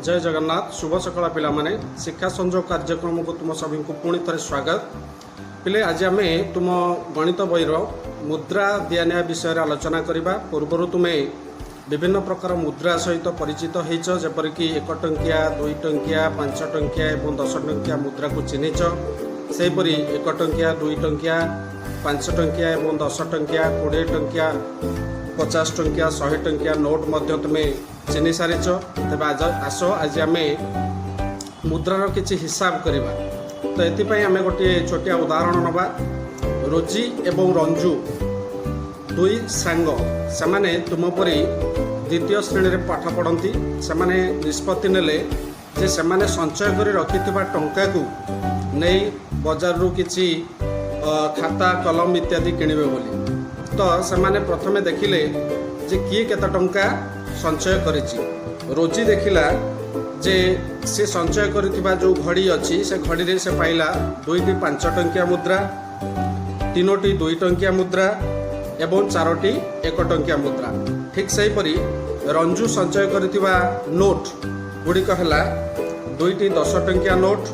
जय जगन्नाथ। शुभ सकाळ पिला माने शिक्षा संयोग कार्यक्रम को तुम सभी को पुणी थे स्वागत। पिले आज आम तुम गणित बहीर मुद्रा दिया विषय आलोचना करवा। पूर्वर तुम्हें विभिन्न प्रकार मुद्रा सहित परिचित होइछ, जेपरिक 1 टंकिया 2 टंकिया 5 टंकिया और 10 टंकिया मुद्रा को चिन्हिछ। सेहीपरि 1 टंकिया 2 टंकिया 5 टंकिया और 10 टंकिया 20 टंकिया 50 टंकिया 100 टंकिया नोट मध्य तुम्हें चिन्हि सारिछ। तेज आस आज आम मुद्रार किछि हिसाब करवा। तो ये आम गोटे छोटिया उदाहरण नवा। रोजी एवं रंजू दुई सांग से तुम परी द्वितीय श्रेणी में पाठ पढ़ती। से निष्पत्ति नेले जे से संचय कर रखि टंका को नहीं बजार रु किछि खाता कलम इत्यादि किणवे बोली। तो से प्रथम देखिले जे किए केते टंका संचय करिछि। रोजी देखिला जे से संचय करिथिबा जो घड़ी अछि से घड़ी रे से पाइला 2टी 5 टंकिया मुद्रा, 3टी 2 टंकिया मुद्रा एवं 4टी 1 टंकिया मुद्रा। ठीक सेहीपरि रंजू संचय करिथिबा नोट गुड़िक है 2टी 10 टंकिया नोट,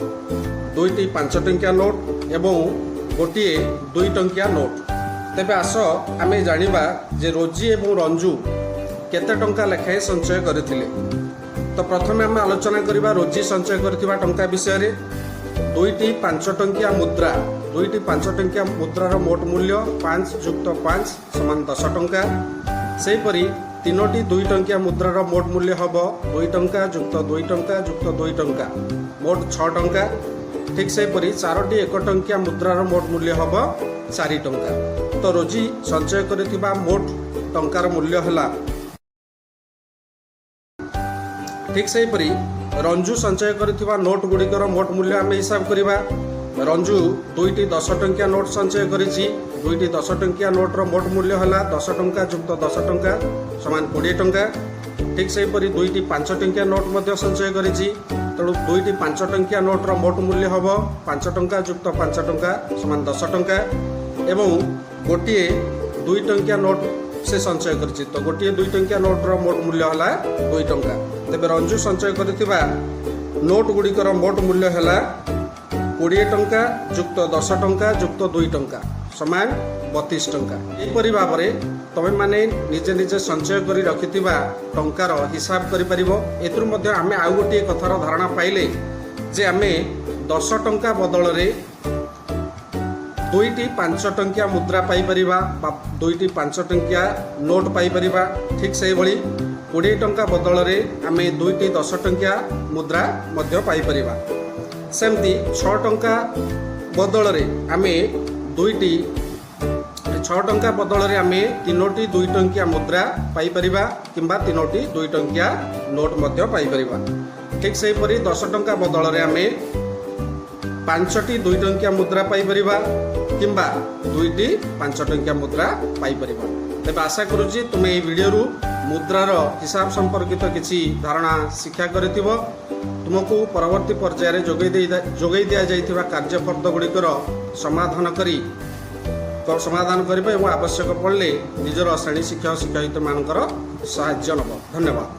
2टी 5 टंकिया नोट एवं गोटे 2 टंकिया नोट। तेबे आस आमे जानिबा जे रोजी एवं रंजू केते टंका लेखाएं संचय करथिले। तो प्रथमे आम आलोचना करबा रोजी संचय करथिबा टंका विषय रे। 2टी 5 टंकिया मुद्रा, 2टी 5 टंकिया मुद्रार मोट मूल्य 5 + 5 = 10 टंका। सेहीपरि 3टी 2 टंकिया मुद्रार मोट मूल्य हम 2 टंका + 2 टंका + 2 टंका मोट 6 टंका। ठीक सेहीपरि 4टी 1 टंकिया मुद्रार मोट मूल्य हम 4 टंका। तो रोजी संचय करथिबा मोट टंकार मूल्य है। ठीक सेहीपरि रंजू संचय करथिबा नोट गुड़िकर मोट मूल्य आम हिसाब करवा। रंजू 2टी 10 टंकिया नोट संचय करिछि। 2टी 10 टंकिया नोटर मोट मूल्य है 10 टंका + 10 टंका = 20 टंका। ठीक सेहीपरि 2टी 5 टंकिया नोट मध्य संचय करिछि। तेणु 2टी 5 टंकिया नोटर मोट मूल्य हम 5 टंका + 5 टंका = 10 टंका एवं गोटे 2 टंकिया नोट से संचय करिछि। तो गोटे 2 टंकिया नोटर मोट मूल्य है 2 टंका। तेबे रंजू संचय करथिबा नोट गुड़िकर मोट मूल्य है 20 टंका + 10 टंका + 2 टंका = 32 टंका। एहिपरि भाबरे तमे माने निजे निजे संचय करी रखिथिबा टंकार हिसाब करि परिबो। एतुर मध्ये आमे आउ गोटे कथार धारणा पाइले जे आमे 10 टंका बदल रे 2टी 5 टंकिया मुद्रा पाई परिबा बा 2टी 5 टंकिया नोट पाई परिबा। ठीक सेही भली 20 टंका बदल रे आमे 2टी 10 टंकिया मुद्रा मध्य पाई परिबा। सेमती 6 टंका बदल रे आमे 2टी 6 टंका बदल रे आमे 3टी 2 टंकिया मुद्रा पाई परिबा किंबा 3टी 2 टंकिया नोट मध्य पाई परिबा। ठीक सेही परि 10 टंका बदल रे आमे 5टी 2 टंकिया मुद्रा पाई परिबा किंबा 2टी 5 टंकिया मुद्रा पाई परिबा। तेबे आशा करूची तुमे ए वीडियो रु मुद्रार हिसाब संपर्कित किसी धारणा शिक्षा करथिबो। तुमको परवर्ती पर्याय जोगै दिया जाइथिबा कार्यफर्द गुड़िकर समाधान करिबा एवं आवश्यक पड़ले निजर श्रेणी शिक्षक शिक्षयित्री मानकर सहाय्य नब। धन्यवाद।